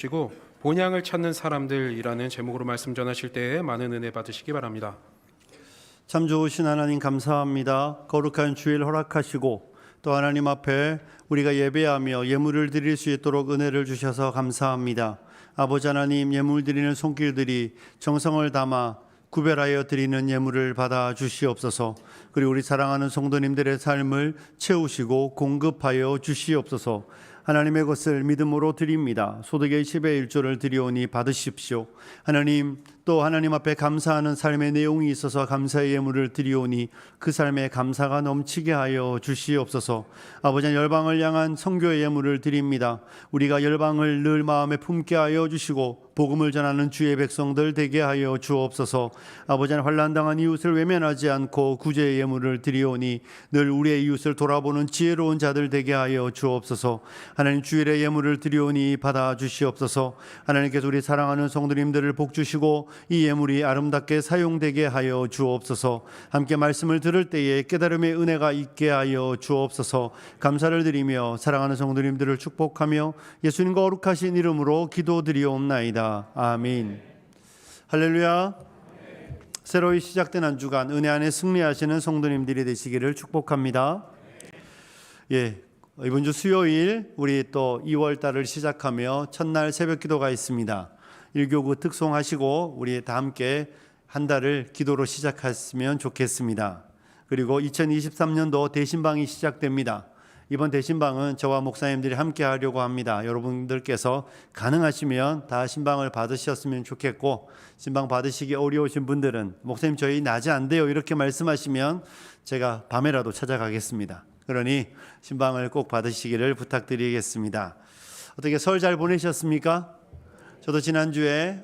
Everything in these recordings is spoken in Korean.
시고 본향을 찾는 사람들이라는 제목으로 말씀 전하실 때에 많은 은혜 받으시기 바랍니다. 참 좋으신 하나님 감사합니다. 거룩한 주일 허락하시고 또 하나님 앞에 우리가 예배하며 예물을 드릴 수 있도록 은혜를 주셔서 감사합니다. 아버지 하나님, 예물 드리는 손길들이 정성을 담아 구별하여 드리는 예물을 받아 주시옵소서. 그리고 우리 사랑하는 성도님들의 삶을 채우시고 공급하여 주시옵소서. 하나님의 것을 믿음으로 드립니다. 소득의 10의 1조를 드리오니 받으십시오. 하나님, 또 하나님 앞에 감사하는 삶의 내용이 있어서 감사의 예물을 드리오니 그 삶에 감사가 넘치게 하여 주시옵소서. 아버지, 열방을 향한 선교의 예물을 드립니다. 우리가 열방을 늘 마음에 품게 하여 주시고 복음을 전하는 주의 백성들 되게 하여 주옵소서. 아버지, 환난당한 이웃을 외면하지 않고 구제의 예물을 드리오니 늘 우리의 이웃을 돌아보는 지혜로운 자들 되게 하여 주옵소서. 하나님, 주일의 예물을 드리오니 받아 주시옵소서. 하나님께서 우리 사랑하는 성도님들을 복 주시고 이 예물이 아름답게 사용되게 하여 주옵소서. 함께 말씀을 들을 때에 깨달음의 은혜가 있게 하여 주옵소서. 감사를 드리며 사랑하는 성도님들을 축복하며 예수님과 거룩하신 이름으로 기도드리옵나이다. 아멘. 할렐루야. 새로이 시작된 한 주간 은혜 안에 승리하시는 성도님들이 되시기를 축복합니다. 이번 주 수요일 우리 또 2월 달을 시작하며 첫날 새벽 기도가 있습니다. 일교구 특송하시고 우리 다 함께 한 달을 기도로 시작했으면 좋겠습니다. 그리고 2023년도 대신방이 시작됩니다. 이번 대신방은 저와 목사님들이 함께 하려고 합니다. 여러분들께서 가능하시면 다 신방을 받으셨으면 좋겠고, 신방 받으시기 어려우신 분들은 목사님 저희 낮에 안 돼요 이렇게 말씀하시면 제가 밤에라도 찾아가겠습니다. 그러니 신방을 꼭 받으시기를 부탁드리겠습니다. 어떻게 설 잘 보내셨습니까? 저도 지난주에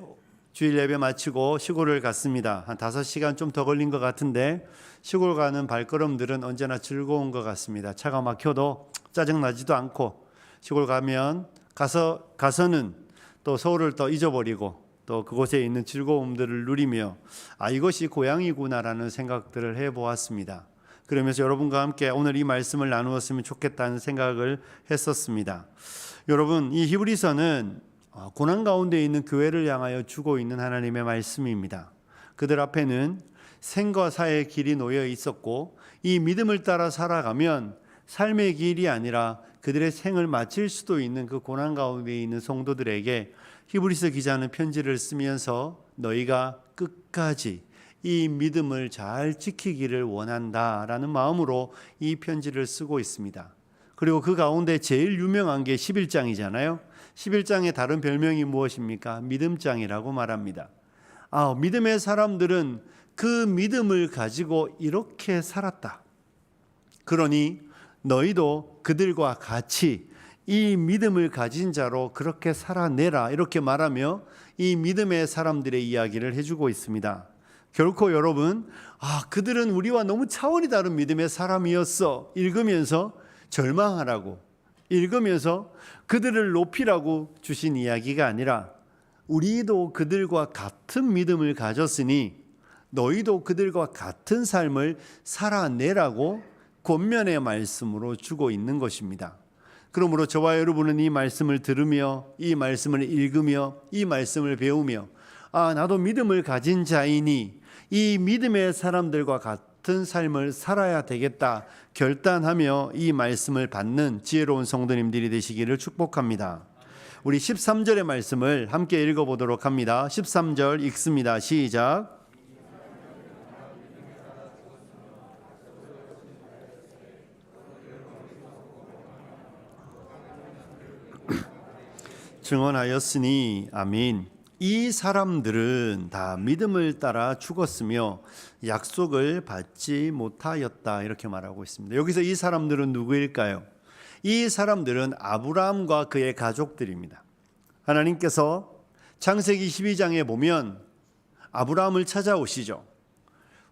주일 예배 마치고 시골을 갔습니다. 한 5시간 좀 더 걸린 것 같은데 시골 가는 발걸음들은 언제나 즐거운 것 같습니다. 차가 막혀도 짜증나지도 않고 시골 가면 가서는 또 서울을 또 잊어버리고 또 그곳에 있는 즐거움들을 누리며 이것이 고향이구나라는 생각들을 해보았습니다. 그러면서 여러분과 함께 오늘 이 말씀을 나누었으면 좋겠다는 생각을 했었습니다. 여러분, 이 히브리서는 고난 가운데 있는 교회를 향하여 주고 있는 하나님의 말씀입니다. 그들 앞에는 생과 사의 길이 놓여 있었고 이 믿음을 따라 살아가면 삶의 길이 아니라 그들의 생을 마칠 수도 있는 그 고난 가운데 있는 성도들에게 히브리서 기자는 편지를 쓰면서 너희가 끝까지 이 믿음을 잘 지키기를 원한다라는 마음으로 이 편지를 쓰고 있습니다. 그리고 그 가운데 제일 유명한 게 11장이잖아요. 11장의 다른 별명이 무엇입니까? 믿음장이라고 말합니다. 믿음의 사람들은 그 믿음을 가지고 이렇게 살았다. 그러니 너희도 그들과 같이 이 믿음을 가진 자로 그렇게 살아내라 이렇게 말하며 이 믿음의 사람들의 이야기를 해주고 있습니다. 결코 여러분, 그들은 우리와 너무 차원이 다른 믿음의 사람이었어 읽으면서 절망하라고, 읽으면서 그들을 높이라고 주신 이야기가 아니라 우리도 그들과 같은 믿음을 가졌으니 너희도 그들과 같은 삶을 살아내라고 권면의 말씀으로 주고 있는 것입니다. 그러므로 저와 여러분은 이 말씀을 들으며 이 말씀을 읽으며 이 말씀을 배우며 나도 믿음을 가진 자이니 이 믿음의 사람들과 같은 삶을 살아야 되겠다 결단하며 이 말씀을 받는 지혜로운 성도님들이 되시기를 축복합니다. 우리 13절의 말씀을 함께 읽어보도록 합니다. 13절 읽습니다. 시작. 증언하였으니 아멘. 이 사람들은 다 믿음을 따라 죽었으며 약속을 받지 못하였다 이렇게 말하고 있습니다. 여기서 이 사람들은 누구일까요? 이 사람들은 아브라함과 그의 가족들입니다. 하나님께서 창세기 12장에 보면 아브라함을 찾아오시죠.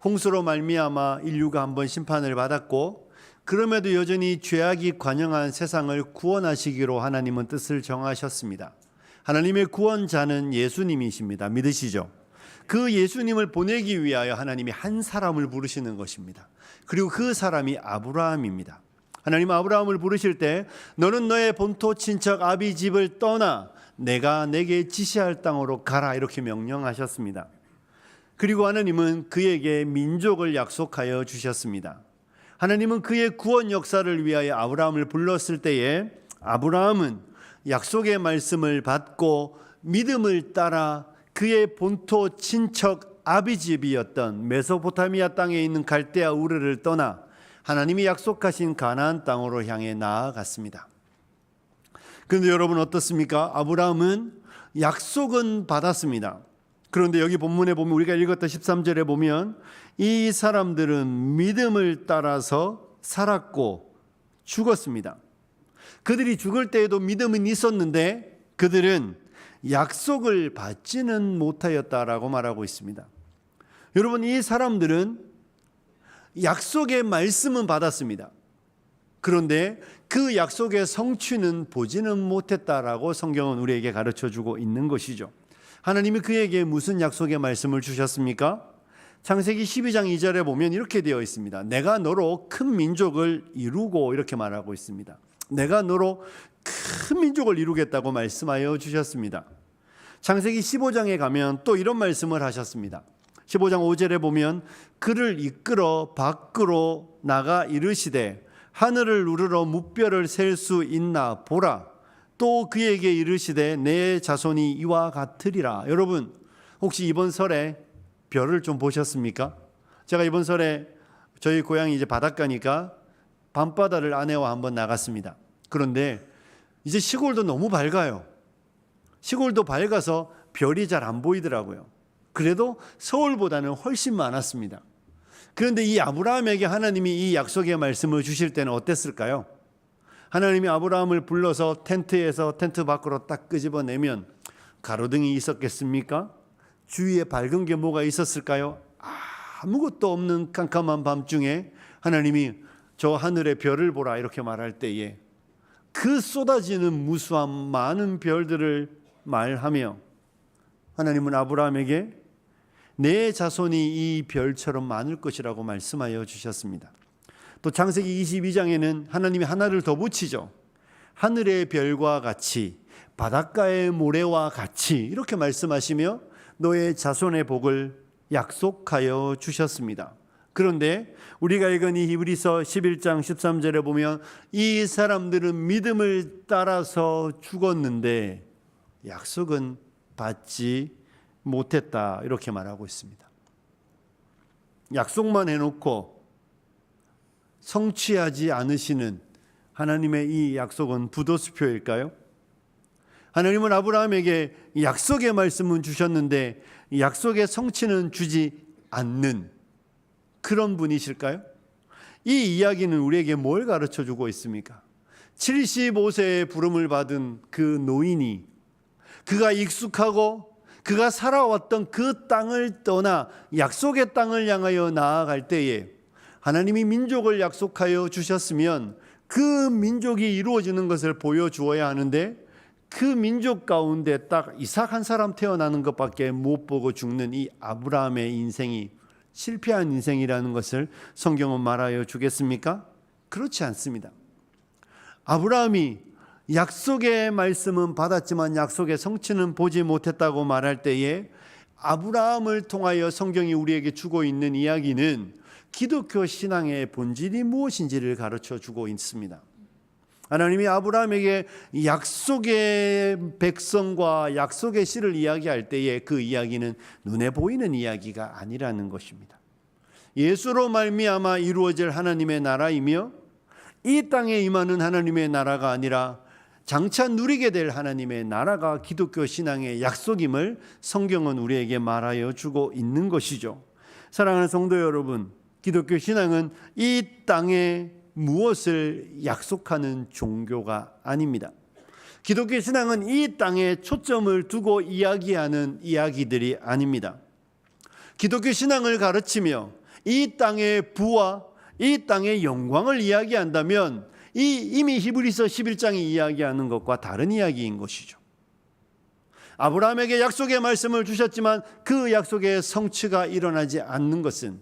홍수로 말미암아 인류가 한번 심판을 받았고 그럼에도 여전히 죄악이 관영한 세상을 구원하시기로 하나님은 뜻을 정하셨습니다. 하나님의 구원자는 예수님이십니다. 믿으시죠? 그 예수님을 보내기 위하여 하나님이 한 사람을 부르시는 것입니다. 그리고 그 사람이 아브라함입니다. 하나님 아브라함을 부르실 때 너는 너의 본토 친척 아비 집을 떠나 내가 내게 지시할 땅으로 가라 이렇게 명령하셨습니다. 그리고 하나님은 그에게 민족을 약속하여 주셨습니다. 하나님은 그의 구원 역사를 위하여 아브라함을 불렀을 때에 아브라함은 약속의 말씀을 받고 믿음을 따라 그의 본토 친척 아비집이었던 메소포타미아 땅에 있는 갈대아 우르를 떠나 하나님이 약속하신 가나안 땅으로 향해 나아갔습니다. 그런데 여러분 어떻습니까? 아브라함은 약속은 받았습니다. 그런데 여기 본문에 보면 우리가 읽었던 13절에 보면 이 사람들은 믿음을 따라서 살았고 죽었습니다. 그들이 죽을 때에도 믿음은 있었는데 그들은 약속을 받지는 못하였다라고 말하고 있습니다. 여러분 이 사람들은 약속의 말씀은 받았습니다. 그런데 그 약속의 성취는 보지는 못했다라고 성경은 우리에게 가르쳐주고 있는 것이죠. 하나님이 그에게 무슨 약속의 말씀을 주셨습니까? 창세기 12장 2절에 보면 이렇게 되어 있습니다. 내가 너로 큰 민족을 이루고 이렇게 말하고 있습니다. 내가 너로 큰 민족을 이루겠다고 말씀하여 주셨습니다. 창세기 15장에 가면 또 이런 말씀을 하셨습니다. 15장 5절에 보면 그를 이끌어 밖으로 나가 이르시되 하늘을 우러러 무뼈를 셀 수 있나 보라. 또 그에게 이르시되 내 자손이 이와 같으리라. 여러분 혹시 이번 설에 별을 좀 보셨습니까? 제가 이번 설에 저희 고향이 이제 바닷가니까 밤바다를 아내와 한번 나갔습니다. 그런데 이제 시골도 너무 밝아요. 시골도 밝아서 별이 잘 안 보이더라고요. 그래도 서울보다는 훨씬 많았습니다. 그런데 이 아브라함에게 하나님이 이 약속의 말씀을 주실 때는 어땠을까요? 하나님이 아브라함을 불러서 텐트에서 텐트 밖으로 딱 끄집어내면 가로등이 있었겠습니까? 주위에 밝은 게 뭐가 있었을까요? 아무것도 없는 캄캄한 밤중에 하나님이 저 하늘의 별을 보라 이렇게 말할 때에 그 쏟아지는 무수한 많은 별들을 말하며 하나님은 아브라함에게 내 자손이 이 별처럼 많을 것이라고 말씀하여 주셨습니다. 또 창세기 22장에는 하나님이 하나를 더 붙이죠. 하늘의 별과 같이 바닷가의 모래와 같이 이렇게 말씀하시며 너의 자손의 복을 약속하여 주셨습니다. 그런데 우리가 읽은 이 히브리서 11장 13절에 보면 이 사람들은 믿음을 따라서 죽었는데 약속은 받지 못했다 이렇게 말하고 있습니다. 약속만 해놓고 성취하지 않으시는 하나님의 이 약속은 부도수표일까요? 하나님은 아브라함에게 약속의 말씀은 주셨는데 약속의 성취는 주지 않는 그런 분이실까요? 이 이야기는 우리에게 뭘 가르쳐주고 있습니까? 75세의 부름을 받은 그 노인이 그가 익숙하고 그가 살아왔던 그 땅을 떠나 약속의 땅을 향하여 나아갈 때에 하나님이 민족을 약속하여 주셨으면 그 민족이 이루어지는 것을 보여주어야 하는데 그 민족 가운데 딱 이삭 한 사람 태어나는 것밖에 못 보고 죽는 이 아브라함의 인생이 실패한 인생이라는 것을 성경은 말하여 주겠습니까? 그렇지 않습니다. 아브라함이 약속의 말씀은 받았지만 약속의 성취는 보지 못했다고 말할 때에 아브라함을 통하여 성경이 우리에게 주고 있는 이야기는 기독교 신앙의 본질이 무엇인지를 가르쳐 주고 있습니다. 하나님이 아브라함에게 약속의 백성과 약속의 씨를 이야기할 때에 그 이야기는 눈에 보이는 이야기가 아니라는 것입니다. 예수로 말미암아 이루어질 하나님의 나라이며 이 땅에 임하는 하나님의 나라가 아니라 장차 누리게 될 하나님의 나라가 기독교 신앙의 약속임을 성경은 우리에게 말하여 주고 있는 것이죠. 사랑하는 성도 여러분, 기독교 신앙은 이 땅에 무엇을 약속하는 종교가 아닙니다. 기독교 신앙은 이 땅에 초점을 두고 이야기하는 이야기들이 아닙니다. 기독교 신앙을 가르치며 이 땅의 부와 이 땅의 영광을 이야기한다면 이미 히브리서 11장이 이야기하는 것과 다른 이야기인 것이죠. 아브라함에게 약속의 말씀을 주셨지만 그 약속의 성취가 일어나지 않는 것은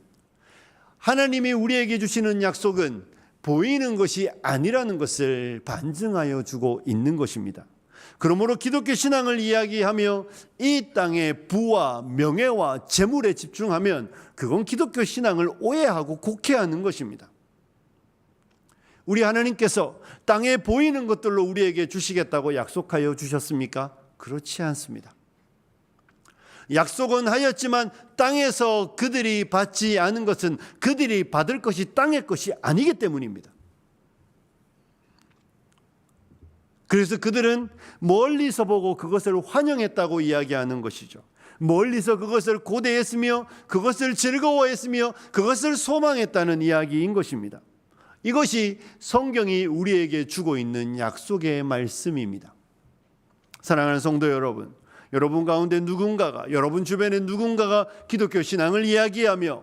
하나님이 우리에게 주시는 약속은 보이는 것이 아니라는 것을 반증하여 주고 있는 것입니다. 그러므로 기독교 신앙을 이야기하며 이 땅의 부와 명예와 재물에 집중하면 그건 기독교 신앙을 오해하고 곡해하는 것입니다. 우리 하나님께서 땅에 보이는 것들로 우리에게 주시겠다고 약속하여 주셨습니까? 그렇지 않습니다. 약속은 하였지만 땅에서 그들이 받지 않은 것은 그들이 받을 것이 땅의 것이 아니기 때문입니다. 그래서 그들은 멀리서 보고 그것을 환영했다고 이야기하는 것이죠. 멀리서 그것을 고대했으며 그것을 즐거워했으며 그것을 소망했다는 이야기인 것입니다. 이것이 성경이 우리에게 주고 있는 약속의 말씀입니다. 사랑하는 성도 여러분, 여러분 가운데 누군가가, 여러분 주변에 누군가가 기독교 신앙을 이야기하며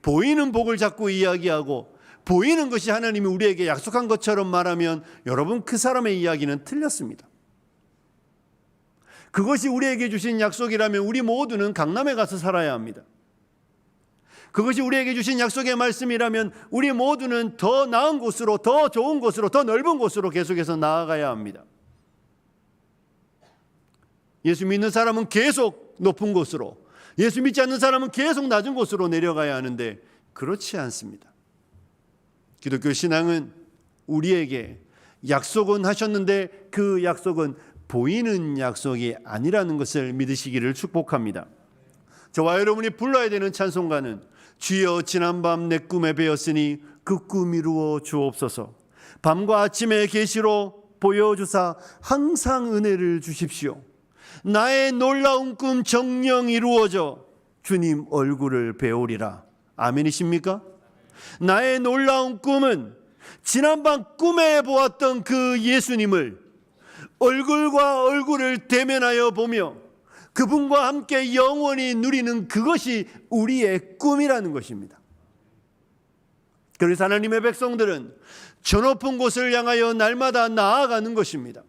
보이는 복을 자꾸 이야기하고 보이는 것이 하나님이 우리에게 약속한 것처럼 말하면 여러분 그 사람의 이야기는 틀렸습니다. 그것이 우리에게 주신 약속이라면 우리 모두는 강남에 가서 살아야 합니다. 그것이 우리에게 주신 약속의 말씀이라면 우리 모두는 더 나은 곳으로, 더 좋은 곳으로, 더 넓은 곳으로 계속해서 나아가야 합니다. 예수 믿는 사람은 계속 높은 곳으로, 예수 믿지 않는 사람은 계속 낮은 곳으로 내려가야 하는데 그렇지 않습니다. 기독교 신앙은 우리에게 약속은 하셨는데 그 약속은 보이는 약속이 아니라는 것을 믿으시기를 축복합니다. 저와 여러분이 불러야 되는 찬송가는 주여 지난밤 내 꿈에 배었으니 그 꿈 이루어 주옵소서. 밤과 아침의 계시로 보여주사 항상 은혜를 주십시오. 나의 놀라운 꿈 정녕 이루어져 주님 얼굴을 배우리라. 아멘이십니까? 나의 놀라운 꿈은 지난밤 꿈에 보았던 그 예수님을 얼굴과 얼굴을 대면하여 보며 그분과 함께 영원히 누리는 그것이 우리의 꿈이라는 것입니다. 그래서 하나님의 백성들은 저 높은 곳을 향하여 날마다 나아가는 것입니다.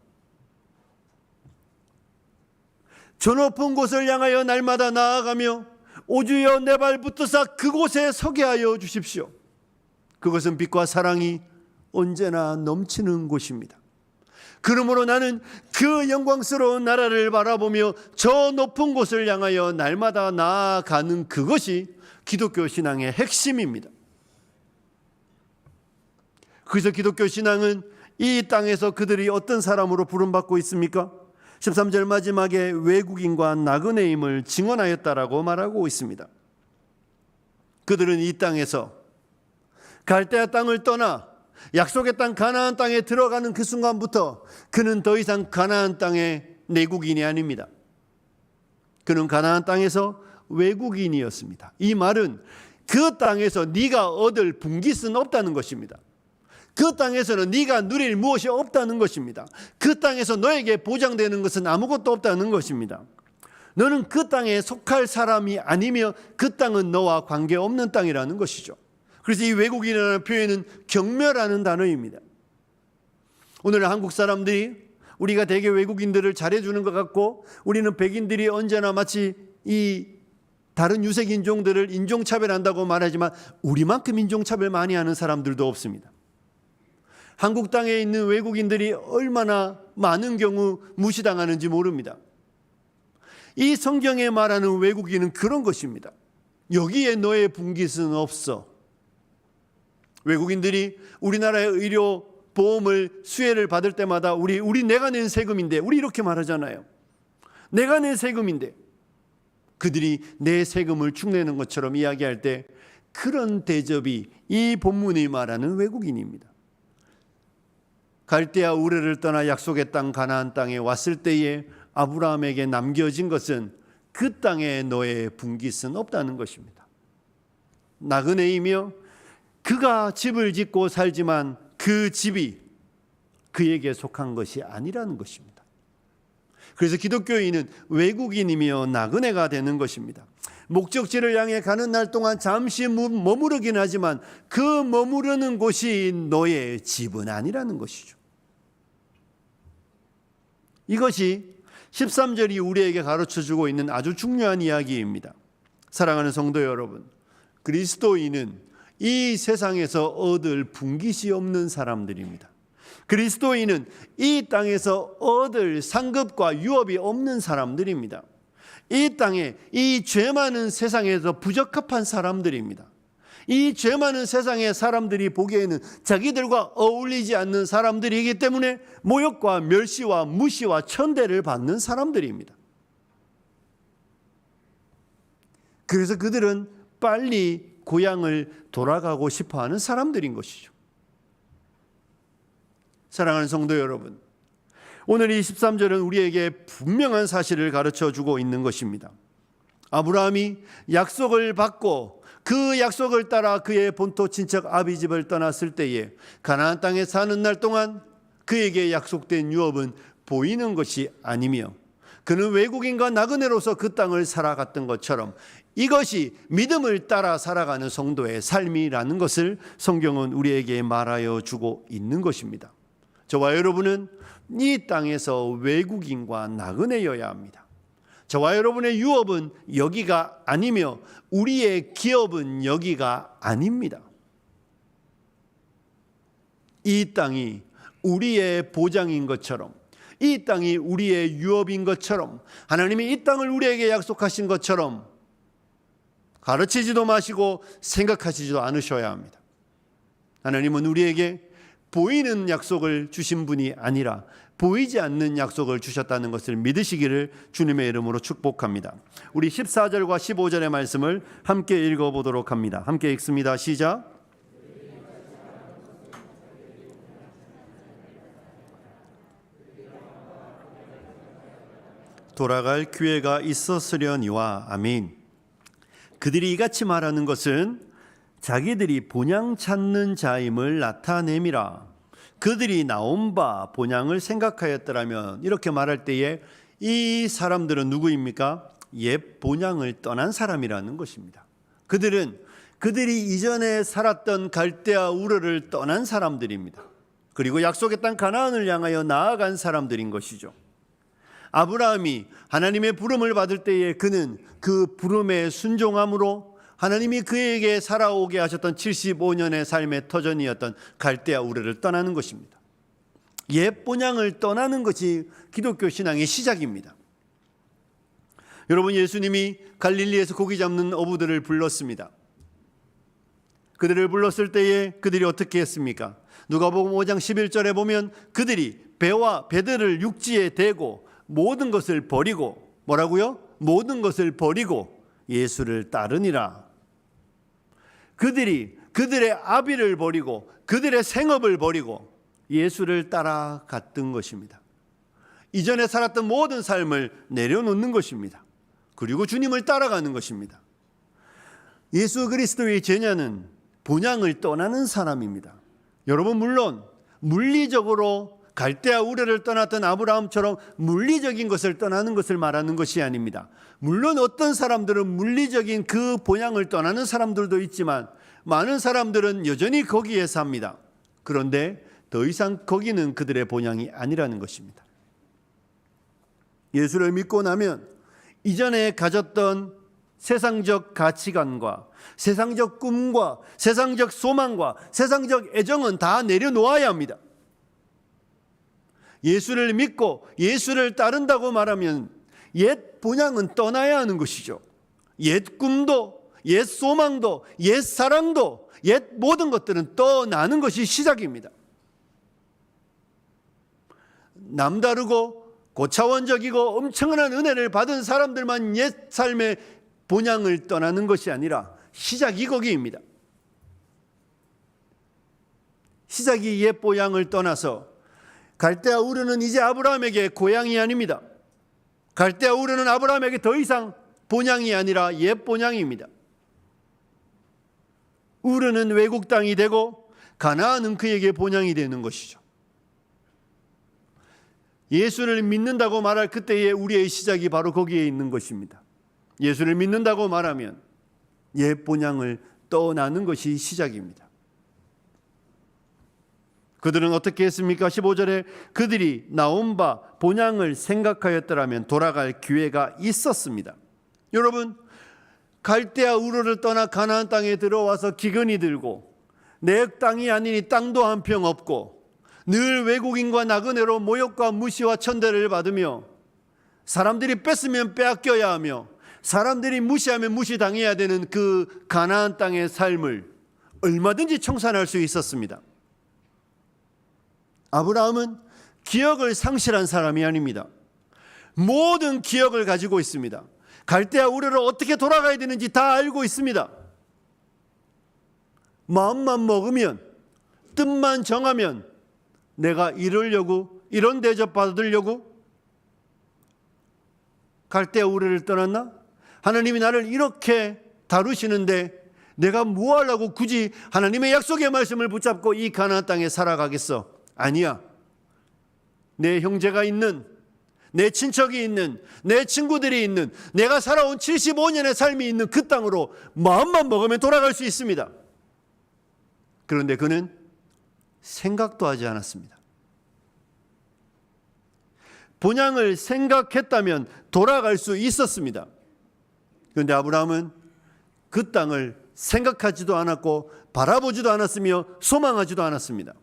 저 높은 곳을 향하여 날마다 나아가며 오주여 내 발 붙드사 그곳에 서게 하여 주십시오. 그것은 빛과 사랑이 언제나 넘치는 곳입니다. 그러므로 나는 그 영광스러운 나라를 바라보며 저 높은 곳을 향하여 날마다 나아가는 그것이 기독교 신앙의 핵심입니다. 그래서 기독교 신앙은 이 땅에서 그들이 어떤 사람으로 부름받고 있습니까? 13절 마지막에 외국인과 나그네임을 증언하였다라고 말하고 있습니다. 그들은 이 땅에서 갈대아 땅을 떠나 약속의 땅 가나안 땅에 들어가는 그 순간부터 그는 더 이상 가나안 땅의 내국인이 아닙니다. 그는 가나안 땅에서 외국인이었습니다. 이 말은 그 땅에서 네가 얻을 분깃은 없다는 것입니다. 그 땅에서는 네가 누릴 무엇이 없다는 것입니다. 그 땅에서 너에게 보장되는 것은 아무것도 없다는 것입니다. 너는 그 땅에 속할 사람이 아니며 그 땅은 너와 관계없는 땅이라는 것이죠. 그래서 이 외국인이라는 표현은 경멸하는 단어입니다. 오늘 한국 사람들이 우리가 되게 외국인들을 잘해주는 것 같고 우리는 백인들이 언제나 마치 이 다른 유색 인종들을 인종차별한다고 말하지만 우리만큼 인종차별 많이 하는 사람들도 없습니다. 한국 땅에 있는 외국인들이 얼마나 많은 경우 무시당하는지 모릅니다. 이 성경에 말하는 외국인은 그런 것입니다. 여기에 너의 분깃은 없어. 외국인들이 우리나라의 의료 보험을 수혜를 받을 때마다 우리 내가 낸 세금인데 우리 이렇게 말하잖아요. 내가 낸 세금인데 그들이 내 세금을 축내는 것처럼 이야기할 때 그런 대접이 이 본문이 말하는 외국인입니다. 갈대아 우르를 떠나 약속의 땅 가나안 땅에 왔을 때에 아브라함에게 남겨진 것은 그 땅에 너의 분깃은 없다는 것입니다. 나그네이며 그가 집을 짓고 살지만 그 집이 그에게 속한 것이 아니라는 것입니다. 그래서 기독교인은 외국인이며 나그네가 되는 것입니다. 목적지를 향해 가는 날 동안 잠시 머무르긴 하지만 그 머무르는 곳이 너의 집은 아니라는 것이죠. 이것이 13절이 우리에게 가르쳐주고 있는 아주 중요한 이야기입니다. 사랑하는 성도 여러분, 그리스도인은 이 세상에서 얻을 분깃이 없는 사람들입니다. 그리스도인은 이 땅에서 얻을 상급과 유업이 없는 사람들입니다. 이 땅에 이 죄 많은 세상에서 부적합한 사람들입니다. 이 죄 많은 세상의 사람들이 보기에는 자기들과 어울리지 않는 사람들이기 때문에 모욕과 멸시와 무시와 천대를 받는 사람들입니다. 그래서 그들은 빨리 고향을 돌아가고 싶어하는 사람들인 것이죠. 사랑하는 성도 여러분, 오늘 이 13절은 우리에게 분명한 사실을 가르쳐주고 있는 것입니다. 아브라함이 약속을 받고 그 약속을 따라 그의 본토 친척 아비집을 떠났을 때에 가나안 땅에 사는 날 동안 그에게 약속된 유업은 보이는 것이 아니며 그는 외국인과 나그네로서 그 땅을 살아갔던 것처럼 이것이 믿음을 따라 살아가는 성도의 삶이라는 것을 성경은 우리에게 말하여 주고 있는 것입니다. 저와 여러분은 이 땅에서 외국인과 나그네여야 합니다. 저와 여러분의 유업은 여기가 아니며 우리의 기업은 여기가 아닙니다. 이 땅이 우리의 보장인 것처럼, 이 땅이 우리의 유업인 것처럼, 하나님이 이 땅을 우리에게 약속하신 것처럼 가르치지도 마시고 생각하시지도 않으셔야 합니다. 하나님은 우리에게 보이는 약속을 주신 분이 아니라 보이지 않는 약속을 주셨다는 것을 믿으시기를 주님의 이름으로 축복합니다. 우리 14절과 15절의 말씀을 함께 읽어보도록 합니다. 함께 읽습니다. 시작. 돌아갈 기회가 있었으려니와. 아멘. 그들이 이같이 말하는 것은 자기들이 본향 찾는 자임을 나타냄이라. 그들이 나온 바 본향을 생각하였더라면, 이렇게 말할 때에 이 사람들은 누구입니까? 옛 본향을 떠난 사람이라는 것입니다. 그들이 이전에 살았던 갈대아 우르를 떠난 사람들입니다. 그리고 약속의 땅 가나안을 향하여 나아간 사람들인 것이죠. 아브라함이 하나님의 부름을 받을 때에 그는 그 부름에 순종함으로 하나님이 그에게 살아오게 하셨던 75년의 삶의 터전이었던 갈대아 우르를 떠나는 것입니다. 옛 본향을 떠나는 것이 기독교 신앙의 시작입니다. 여러분, 예수님이 갈릴리에서 고기 잡는 어부들을 불렀습니다. 그들을 불렀을 때에 그들이 어떻게 했습니까? 누가복음 5장 11절에 보면 그들이 배들을 육지에 대고 모든 것을 버리고, 뭐라고요? 모든 것을 버리고 예수를 따르니라. 그들이 그들의 아비를 버리고 그들의 생업을 버리고 예수를 따라갔던 것입니다. 이전에 살았던 모든 삶을 내려놓는 것입니다. 그리고 주님을 따라가는 것입니다. 예수 그리스도의 제자는 본향을 떠나는 사람입니다. 여러분, 물론 물리적으로 갈대아 우르를 떠났던 아브라함처럼 물리적인 것을 떠나는 것을 말하는 것이 아닙니다. 물론 어떤 사람들은 물리적인 그 본향을 떠나는 사람들도 있지만 많은 사람들은 여전히 거기에 삽니다. 그런데 더 이상 거기는 그들의 본향이 아니라는 것입니다. 예수를 믿고 나면 이전에 가졌던 세상적 가치관과 세상적 꿈과 세상적 소망과 세상적 애정은 다 내려놓아야 합니다. 예수를 믿고 예수를 따른다고 말하면 옛 본향은 떠나야 하는 것이죠. 옛 꿈도, 옛 소망도, 옛 사랑도, 옛 모든 것들은 떠나는 것이 시작입니다. 남다르고 고차원적이고 엄청난 은혜를 받은 사람들만 옛 삶의 본향을 떠나는 것이 아니라 시작이 거기입니다. 시작이 옛 본향을 떠나서 갈대아 우르는 이제 아브라함에게 고향이 아닙니다. 갈대아 우르는 아브라함에게 더 이상 본향이 아니라 옛 본향입니다. 우르는 외국 땅이 되고 가나안은 그에게 본향이 되는 것이죠. 예수를 믿는다고 말할 그때에 우리의 시작이 바로 거기에 있는 것입니다. 예수를 믿는다고 말하면 옛 본향을 떠나는 것이 시작입니다. 그들은 어떻게 했습니까? 15절에 그들이 나온 바 본향을 생각하였더라면 돌아갈 기회가 있었습니다. 여러분, 갈대아 우르를 떠나 가나안 땅에 들어와서 기근이 들고 내 땅이 아니니 땅도 한 평 없고 늘 외국인과 나그네로 모욕과 무시와 천대를 받으며 사람들이 뺏으면 빼앗겨야 하며 사람들이 무시하면 무시당해야 되는 그 가나안 땅의 삶을 얼마든지 청산할 수 있었습니다. 아브라함은 기억을 상실한 사람이 아닙니다. 모든 기억을 가지고 있습니다. 갈대아 우르로 어떻게 돌아가야 되는지 다 알고 있습니다. 마음만 먹으면, 뜻만 정하면 내가 이러려고, 이런 대접 받으려고 갈대아 우르를 떠났나? 하나님이 나를 이렇게 다루시는데 내가 뭐 하려고 굳이 하나님의 약속의 말씀을 붙잡고 이 가나안 땅에 살아가겠어? 아니야. 내 형제가 있는, 내 친척이 있는, 내 친구들이 있는, 내가 살아온 75년의 삶이 있는 그 땅으로 마음만 먹으면 돌아갈 수 있습니다. 그런데 그는 생각도 하지 않았습니다. 본향을 생각했다면 돌아갈 수 있었습니다. 그런데 아브라함은 그 땅을 생각하지도 않았고 바라보지도 않았으며 소망하지도 않았습니다.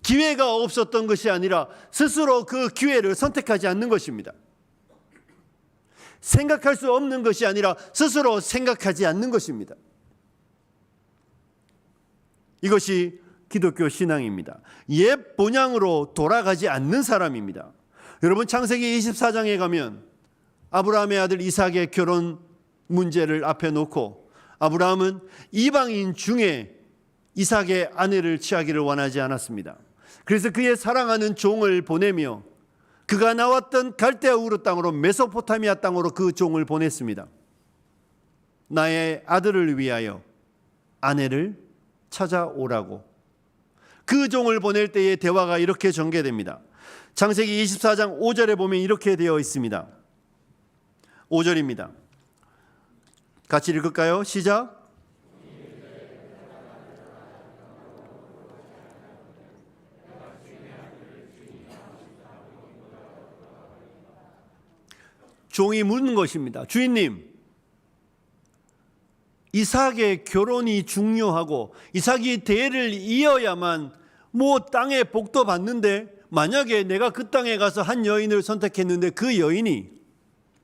기회가 없었던 것이 아니라 스스로 그 기회를 선택하지 않는 것입니다. 생각할 수 없는 것이 아니라 스스로 생각하지 않는 것입니다. 이것이 기독교 신앙입니다. 옛 본향으로 돌아가지 않는 사람입니다. 여러분, 창세기 24장에 가면 아브라함의 아들 이삭의 결혼 문제를 앞에 놓고 아브라함은 이방인 중에 이삭의 아내를 취하기를 원하지 않았습니다. 그래서 그의 사랑하는 종을 보내며 그가 나왔던 갈대아 우르 땅으로, 메소포타미아 땅으로 그 종을 보냈습니다. 나의 아들을 위하여 아내를 찾아오라고. 그 종을 보낼 때의 대화가 이렇게 전개됩니다. 창세기 24장 5절에 보면 이렇게 되어 있습니다. 5절입니다. 같이 읽을까요? 시작. 종이 묻는 것입니다. 주인님, 이삭의 결혼이 중요하고 이삭이 대를 이어야만 뭐 땅에 복도 받는데, 만약에 내가 그 땅에 가서 한 여인을 선택했는데 그 여인이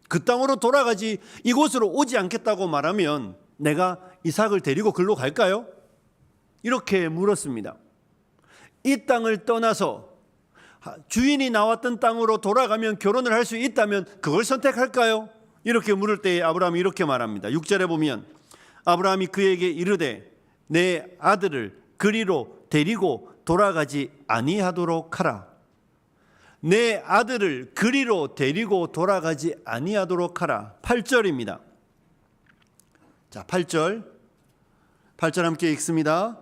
그 땅으로 돌아가지 이곳으로 오지 않겠다고 말하면 내가 이삭을 데리고 글로 갈까요? 이렇게 물었습니다. 이 땅을 떠나서 주인이 나왔던 땅으로 돌아가면 결혼을 할 수 있다면 그걸 선택할까요? 이렇게 물을 때 아브라함이 이렇게 말합니다. 6절에 보면 아브라함이 그에게 이르되 내 아들을 그리로 데리고 돌아가지 아니하도록 하라. 내 아들을 그리로 데리고 돌아가지 아니하도록 하라. 8절입니다. 자, 8절 함께 읽습니다.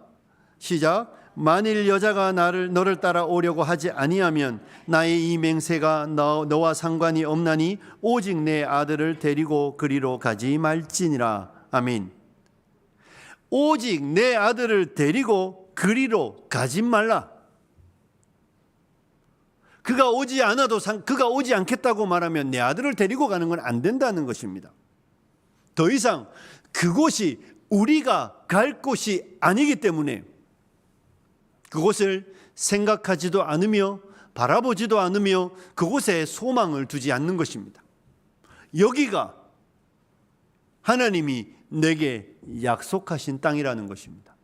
시작. 만일 여자가 너를 따라오려고 하지 아니하면 나의 이 맹세가 너와 상관이 없나니 오직 내 아들을 데리고 그리로 가지 말지니라. 아멘. 오직 내 아들을 데리고 그리로 가지 말라. 그가 오지 않아도 그가 오지 않겠다고 말하면 내 아들을 데리고 가는 건 안 된다는 것입니다. 더 이상 그곳이 우리가 갈 곳이 아니기 때문에 그곳을 생각하지도 않으며 바라보지도 않으며 그곳에 소망을 두지 않는 것입니다. 여기가 하나님이 내게 약속하신 땅이라는 것입니다.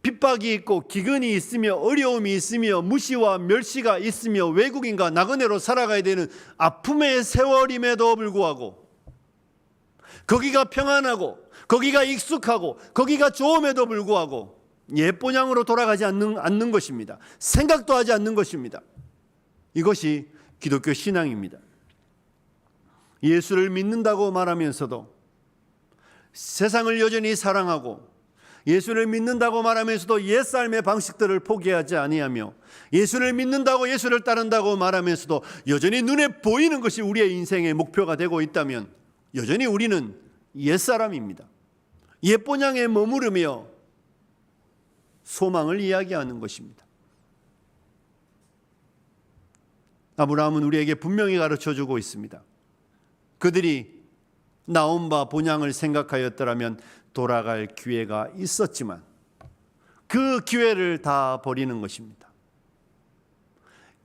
핍박이 있고 기근이 있으며 어려움이 있으며 무시와 멸시가 있으며 외국인과 나그네로 살아가야 되는 아픔의 세월임에도 불구하고 거기가 평안하고 거기가 익숙하고 거기가 좋음에도 불구하고 옛 본향으로 돌아가지 않는 것입니다. 생각도 하지 않는 것입니다. 이것이 기독교 신앙입니다. 예수를 믿는다고 말하면서도 세상을 여전히 사랑하고 예수를 믿는다고 말하면서도 옛삶의 방식들을 포기하지 아니하며 예수를 믿는다고 예수를 따른다고 말하면서도 여전히 눈에 보이는 것이 우리의 인생의 목표가 되고 있다면 여전히 우리는 옛사람입니다. 옛 본향에 머무르며 소망을 이야기하는 것입니다. 아브라함은 우리에게 분명히 가르쳐주고 있습니다. 그들이 나온 바 본향을 생각하였더라면 돌아갈 기회가 있었지만 그 기회를 다 버리는 것입니다.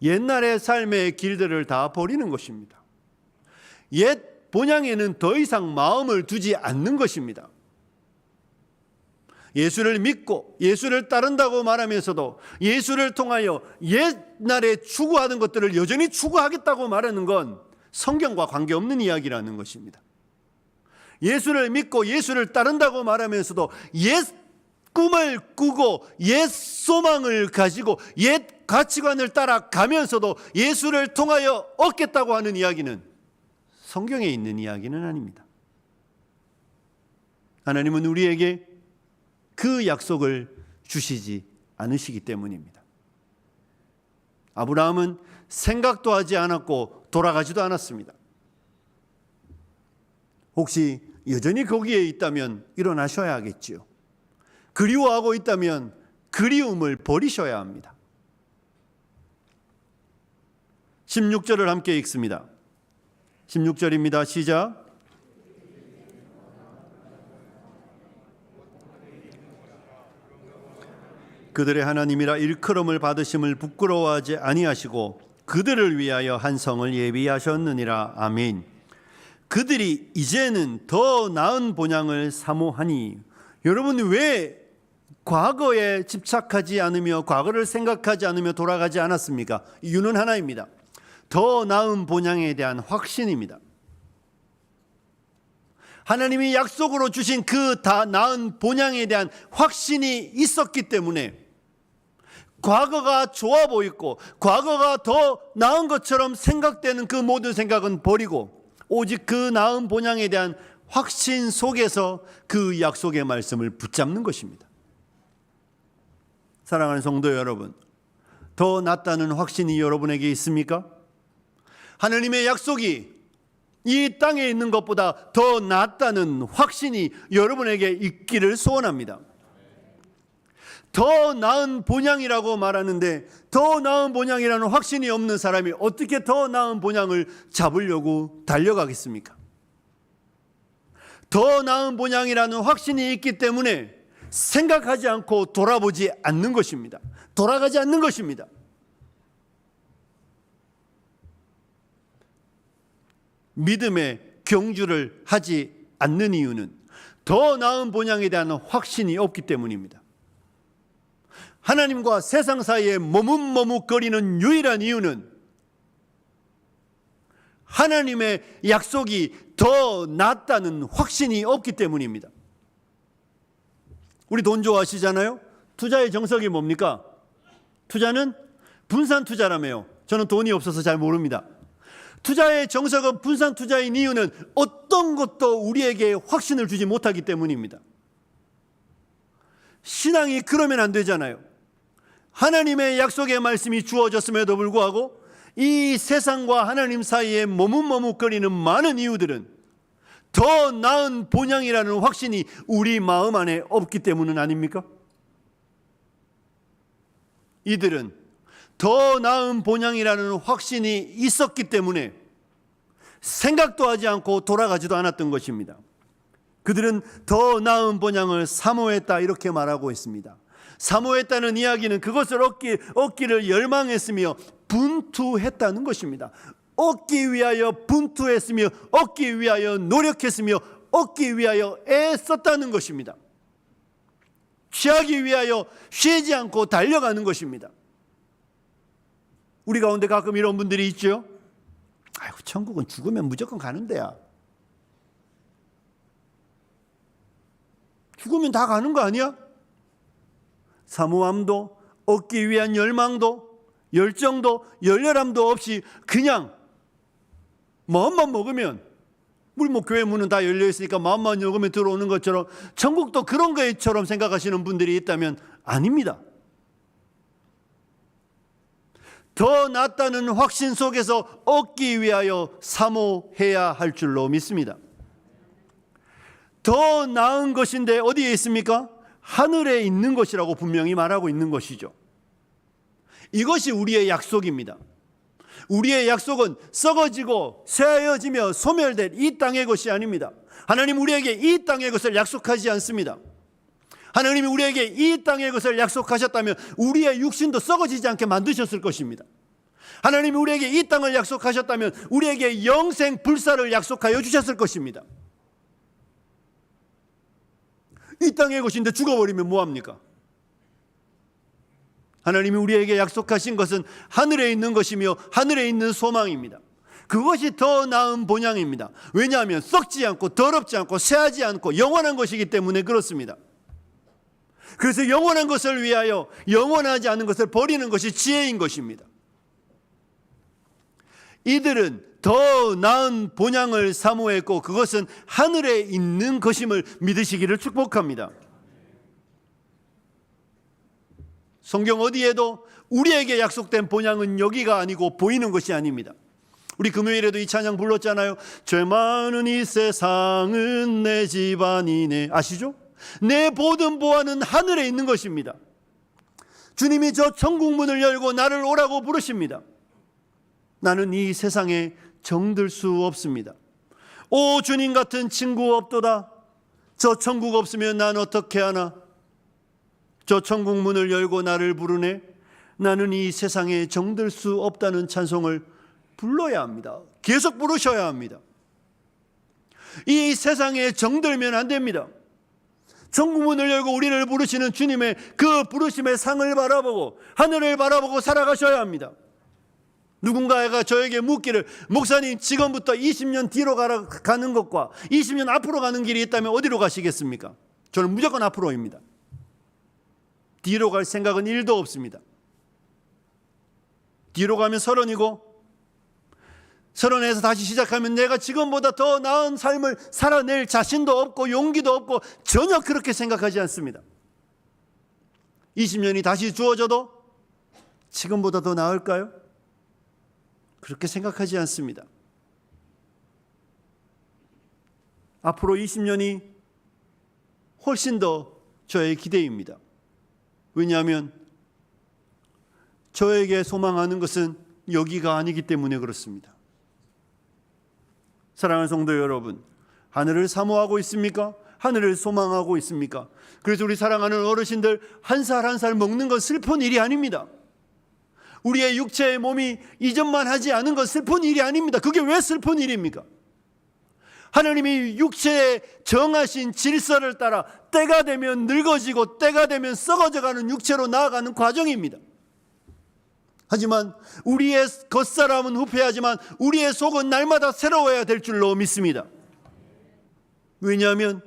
옛날의 삶의 길들을 다 버리는 것입니다. 옛 본향에는 더 이상 마음을 두지 않는 것입니다. 예수를 믿고 예수를 따른다고 말하면서도 예수를 통하여 옛날에 추구하던 것들을 여전히 추구하겠다고 말하는 건 성경과 관계없는 이야기라는 것입니다. 예수를 믿고 예수를 따른다고 말하면서도 옛 꿈을 꾸고 옛 소망을 가지고 옛 가치관을 따라가면서도 예수를 통하여 얻겠다고 하는 이야기는 성경에 있는 이야기는 아닙니다. 하나님은 우리에게 그 약속을 주시지 않으시기 때문입니다. 아브라함은 생각도 하지 않았고 돌아가지도 않았습니다. 혹시 여전히 거기에 있다면 일어나셔야 하겠지요. 그리워하고 있다면 그리움을 버리셔야 합니다. 16절을 함께 읽습니다. 16절입니다. 시작. 그들의 하나님이라 일컬음을 받으심을 부끄러워하지 아니하시고 그들을 위하여 한 성을 예비하셨느니라. 아멘. 그들이 이제는 더 나은 본향을 사모하니. 여러분, 왜 과거에 집착하지 않으며 과거를 생각하지 않으며 돌아가지 않았습니까? 이유는 하나입니다. 더 나은 본향에 대한 확신입니다. 하나님이 약속으로 주신 그 다 나은 본향에 대한 확신이 있었기 때문에 과거가 좋아 보이고 과거가 더 나은 것처럼 생각되는 그 모든 생각은 버리고 오직 그 나은 본향에 대한 확신 속에서 그 약속의 말씀을 붙잡는 것입니다. 사랑하는 성도 여러분, 더 낫다는 확신이 여러분에게 있습니까? 하나님의 약속이 이 땅에 있는 것보다 더 낫다는 확신이 여러분에게 있기를 소원합니다. 더 나은 본향이라고 말하는데 더 나은 본향이라는 확신이 없는 사람이 어떻게 더 나은 본향을 잡으려고 달려가겠습니까? 더 나은 본향이라는 확신이 있기 때문에 생각하지 않고 돌아보지 않는 것입니다. 돌아가지 않는 것입니다. 믿음의 경주를 하지 않는 이유는 더 나은 본향에 대한 확신이 없기 때문입니다. 하나님과 세상 사이에 머뭇머뭇거리는 유일한 이유는 하나님의 약속이 더 낫다는 확신이 없기 때문입니다. 우리 돈 좋아하시잖아요? 투자의 정석이 뭡니까? 투자는 분산 투자라며요. 저는 돈이 없어서 잘 모릅니다. 투자의 정석은 분산 투자인 이유는 어떤 것도 우리에게 확신을 주지 못하기 때문입니다. 신앙이 그러면 안 되잖아요. 하나님의 약속의 말씀이 주어졌음에도 불구하고 이 세상과 하나님 사이에 머뭇머뭇거리는 많은 이유들은 더 나은 본향이라는 확신이 우리 마음 안에 없기 때문은 아닙니까? 이들은 더 나은 본향이라는 확신이 있었기 때문에 생각도 하지 않고 돌아가지도 않았던 것입니다. 그들은 더 나은 본향을 사모했다 이렇게 말하고 있습니다. 사모했다는 이야기는 그것을 얻기를 열망했으며 분투했다는 것입니다. 얻기 위하여 분투했으며 얻기 위하여 노력했으며 얻기 위하여 애썼다는 것입니다. 취하기 위하여 쉬지 않고 달려가는 것입니다. 우리 가운데 가끔 이런 분들이 있죠. 아이고, 천국은 죽으면 무조건 가는 데야. 죽으면 다 가는 거 아니야? 사모함도 얻기 위한 열망도 열정도 열렬함도 없이 그냥 마음만 먹으면, 우리 교회 문은 다 열려 있으니까 마음만 먹으면 들어오는 것처럼 천국도 그런 것처럼 생각하시는 분들이 있다면 아닙니다. 더 낫다는 확신 속에서 얻기 위하여 사모해야 할 줄로 믿습니다. 더 나은 것인데 어디에 있습니까? 하늘에 있는 것이라고 분명히 말하고 있는 것이죠. 이것이 우리의 약속입니다. 우리의 약속은 썩어지고 쇠하여지며 소멸될 이 땅의 것이 아닙니다. 하나님 우리에게 이 땅의 것을 약속하지 않습니다. 하나님이 우리에게 이 땅의 것을 약속하셨다면 우리의 육신도 썩어지지 않게 만드셨을 것입니다. 하나님이 우리에게 이 땅을 약속하셨다면 우리에게 영생 불사를 약속하여 주셨을 것입니다. 이 땅의 것인데 죽어버리면 뭐합니까? 하나님이 우리에게 약속하신 것은 하늘에 있는 것이며 하늘에 있는 소망입니다. 그것이 더 나은 본향입니다. 왜냐하면 썩지 않고 더럽지 않고 쇠하지 않고 영원한 것이기 때문에 그렇습니다. 그래서 영원한 것을 위하여 영원하지 않은 것을 버리는 것이 지혜인 것입니다. 이들은 더 나은 본향을 사모했고 그것은 하늘에 있는 것임을 믿으시기를 축복합니다. 성경 어디에도 우리에게 약속된 본향은 여기가 아니고 보이는 것이 아닙니다. 우리 금요일에도 이 찬양 불렀잖아요. 죄 많은 이 세상은 내 집안이네. 아시죠? 내 모든 보안은 하늘에 있는 것입니다. 주님이 저 천국 문을 열고 나를 오라고 부르십니다. 나는 이 세상에 정들 수 없습니다. 오 주님 같은 친구 없도다. 저 천국 없으면 난 어떻게 하나. 저 천국 문을 열고 나를 부르네. 나는 이 세상에 정들 수 없다는 찬송을 불러야 합니다. 계속 부르셔야 합니다. 이 세상에 정들면 안 됩니다. 천국 문을 열고 우리를 부르시는 주님의 그 부르심의 상을 바라보고 하늘을 바라보고 살아가셔야 합니다. 누군가가 저에게 묻기를 목사님 지금부터 20년 뒤로 가는 것과 20년 앞으로 가는 길이 있다면 어디로 가시겠습니까? 저는 무조건 앞으로입니다. 뒤로 갈 생각은 1도 없습니다. 뒤로 가면 30이고 30에서 다시 시작하면 내가 지금보다 더 나은 삶을 살아낼 자신도 없고 용기도 없고 전혀 그렇게 생각하지 않습니다. 20년이 다시 주어져도 지금보다 더 나을까요? 그렇게 생각하지 않습니다. 앞으로 20년이 훨씬 더 저의 기대입니다. 왜냐하면 저에게 소망하는 것은 여기가 아니기 때문에 그렇습니다. 사랑하는 성도 여러분, 하늘을 사모하고 있습니까? 하늘을 소망하고 있습니까? 그래서 우리 사랑하는 어르신들 한 살 한 살 먹는 건 슬픈 일이 아닙니다. 우리의 육체의 몸이 이전만 하지 않은 건 슬픈 일이 아닙니다. 그게 왜 슬픈 일입니까? 하나님이 육체에 정하신 질서를 따라 때가 되면 늙어지고 때가 되면 썩어져가는 육체로 나아가는 과정입니다. 하지만 우리의 겉사람은 후패하지만 우리의 속은 날마다 새로워야 될 줄로 믿습니다. 왜냐하면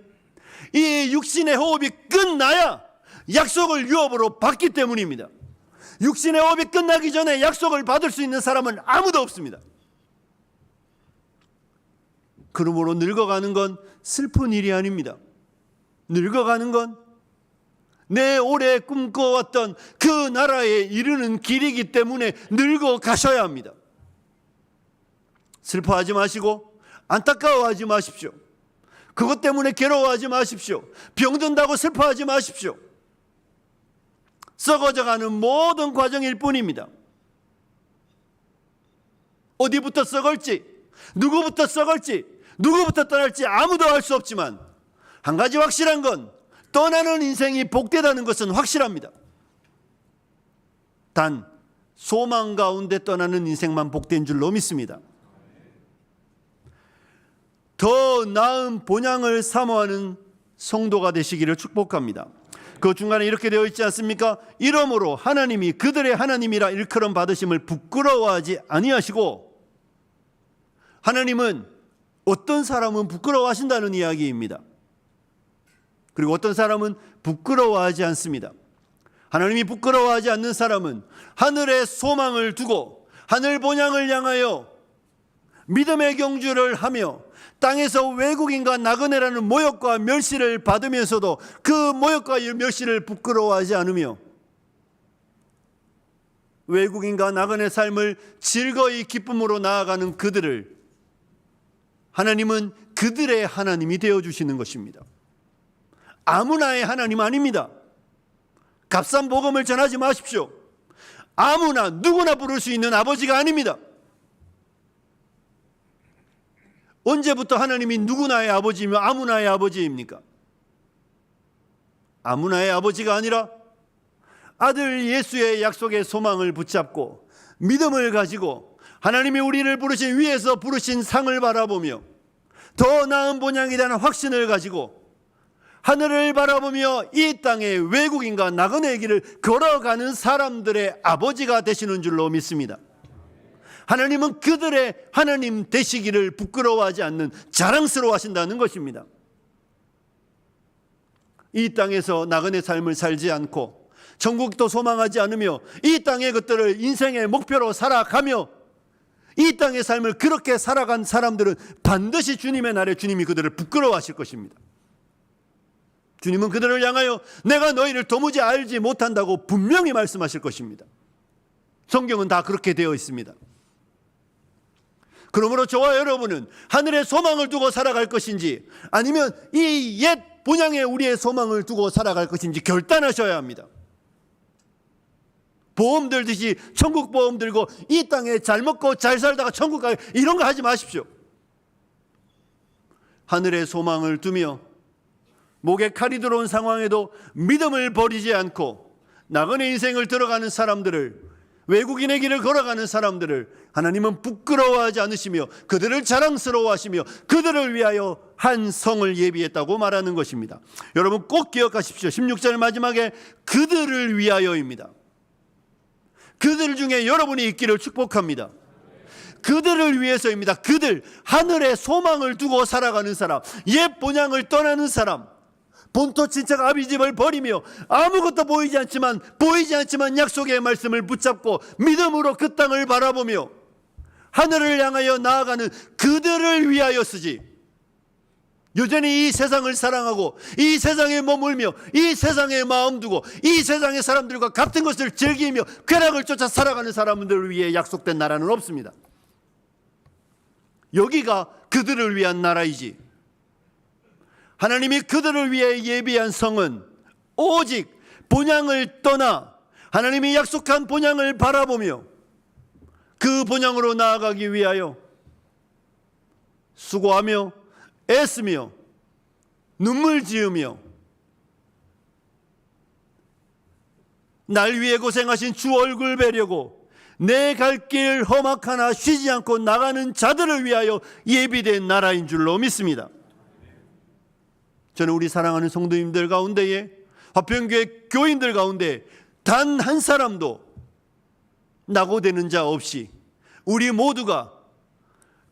이 육신의 호흡이 끝나야 약속을 유업으로 받기 때문입니다. 육신의 호흡이 끝나기 전에 약속을 받을 수 있는 사람은 아무도 없습니다. 그러므로 늙어가는 건 슬픈 일이 아닙니다. 늙어가는 건 내 오래 꿈꿔왔던 그 나라에 이르는 길이기 때문에 늙어가셔야 합니다. 슬퍼하지 마시고 안타까워하지 마십시오. 그것 때문에 괴로워하지 마십시오. 병든다고 슬퍼하지 마십시오. 썩어져가는 모든 과정일 뿐입니다. 어디부터 썩을지, 누구부터 썩을지, 누구부터 떠날지 아무도 알 수 없지만 한 가지 확실한 건 떠나는 인생이 복되다는 것은 확실합니다. 단 소망 가운데 떠나는 인생만 복된 줄로 믿습니다. 더 나은 본향을 사모하는 성도가 되시기를 축복합니다. 그 중간에 이렇게 되어 있지 않습니까? 이러므로 하나님이 그들의 하나님이라 일컬음 받으심을 부끄러워하지 아니하시고, 하나님은 어떤 사람은 부끄러워하신다는 이야기입니다. 그리고 어떤 사람은 부끄러워하지 않습니다. 하나님이 부끄러워하지 않는 사람은 하늘의 소망을 두고 하늘 본향을 향하여 믿음의 경주를 하며 땅에서 외국인과 나그네라는 모욕과 멸시를 받으면서도 그 모욕과 멸시를 부끄러워하지 않으며 외국인과 나그네 삶을 즐거이 기쁨으로 나아가는 그들을 하나님은 그들의 하나님이 되어주시는 것입니다. 아무나의 하나님 아닙니다. 값싼 복음을 전하지 마십시오. 아무나 누구나 부를 수 있는 아버지가 아닙니다. 언제부터 하나님이 누구나의 아버지이며 아무나의 아버지입니까? 아무나의 아버지가 아니라 아들 예수의 약속의 소망을 붙잡고 믿음을 가지고 하나님이 우리를 부르신 위에서 부르신 상을 바라보며 더 나은 본향에 대한 확신을 가지고 하늘을 바라보며 이 땅에 외국인과 나그네의 길을 걸어가는 사람들의 아버지가 되시는 줄로 믿습니다. 하나님은 그들의 하나님 되시기를 부끄러워하지 않는 자랑스러워하신다는 것입니다. 이 땅에서 나그네 삶을 살지 않고 천국도 소망하지 않으며 이 땅의 것들을 인생의 목표로 살아가며 이 땅의 삶을 그렇게 살아간 사람들은 반드시 주님의 날에 주님이 그들을 부끄러워하실 것입니다. 주님은 그들을 향하여 내가 너희를 도무지 알지 못한다고 분명히 말씀하실 것입니다. 성경은 다 그렇게 되어 있습니다. 그러므로 저와 여러분은 하늘의 소망을 두고 살아갈 것인지 아니면 이 옛 본향에 우리의 소망을 두고 살아갈 것인지 결단하셔야 합니다. 보험 들듯이 천국 보험 들고 이 땅에 잘 먹고 잘 살다가 천국 가요 이런 거 하지 마십시오. 하늘의 소망을 두며 목에 칼이 들어온 상황에도 믿음을 버리지 않고 나그네 인생을 들어가는 사람들을, 외국인의 길을 걸어가는 사람들을 하나님은 부끄러워하지 않으시며 그들을 자랑스러워하시며 그들을 위하여 한 성을 예비했다고 말하는 것입니다. 여러분 꼭 기억하십시오. 16절 마지막에 그들을 위하여입니다. 그들 중에 여러분이 있기를 축복합니다. 그들을 위해서입니다. 그들, 하늘의 소망을 두고 살아가는 사람, 옛 본향을 떠나는 사람, 본토 친척 아비집을 버리며 아무것도 보이지 않지만 약속의 말씀을 붙잡고 믿음으로 그 땅을 바라보며 하늘을 향하여 나아가는 그들을 위하여 쓰지, 여전히 이 세상을 사랑하고 이 세상에 머물며 이 세상에 마음 두고 이 세상의 사람들과 같은 것을 즐기며 쾌락을 쫓아 살아가는 사람들을 위해 약속된 나라는 없습니다. 여기가 그들을 위한 나라이지, 하나님이 그들을 위해 예비한 성은 오직 본향을 떠나 하나님이 약속한 본향을 바라보며 그 본향으로 나아가기 위하여 수고하며 애쓰며 눈물 지으며 날 위해 고생하신 주 얼굴 뵈려고 내 갈 길 험악하나 쉬지 않고 나가는 자들을 위하여 예비된 나라인 줄로 믿습니다. 저는 우리 사랑하는 성도님들 가운데에, 화평교회 교인들 가운데 단 한 사람도 낙오되는 자 없이 우리 모두가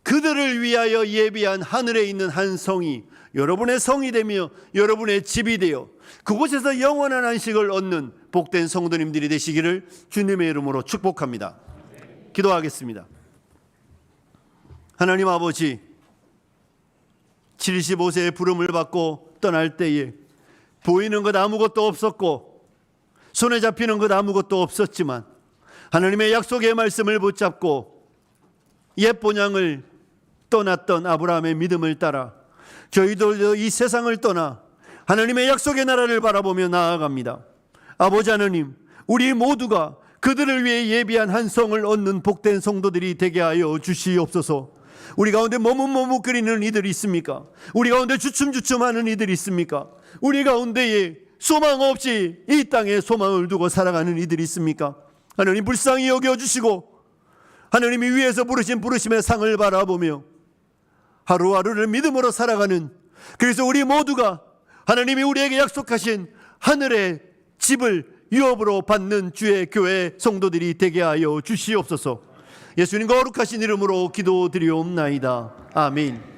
그들을 위하여 예비한 하늘에 있는 한 성이 여러분의 성이 되며 여러분의 집이 되어 그곳에서 영원한 안식을 얻는 복된 성도님들이 되시기를 주님의 이름으로 축복합니다. 기도하겠습니다. 하나님 아버지, 75세의 부름을 받고 떠날 때에 보이는 것 아무것도 없었고 손에 잡히는 것 아무것도 없었지만 하나님의 약속의 말씀을 붙잡고 옛 본향을 떠났던 아브라함의 믿음을 따라 저희들도 이 세상을 떠나 하나님의 약속의 나라를 바라보며 나아갑니다. 아버지 하나님, 우리 모두가 그들을 위해 예비한 한 성을 얻는 복된 성도들이 되게 하여 주시옵소서. 우리 가운데 머뭇머뭇거리는 이들이 있습니까? 우리 가운데 주춤주춤하는 이들이 있습니까? 우리 가운데에 소망 없이 이 땅에 소망을 두고 살아가는 이들이 있습니까? 하나님 불쌍히 여겨주시고 하나님이 위에서 부르신 부르심의 상을 바라보며 하루하루를 믿음으로 살아가는, 그래서 우리 모두가 하나님이 우리에게 약속하신 하늘의 집을 유업으로 받는 주의 교회 성도들이 되게 하여 주시옵소서. 예수님 거룩하신 이름으로 기도드리옵나이다. 아멘.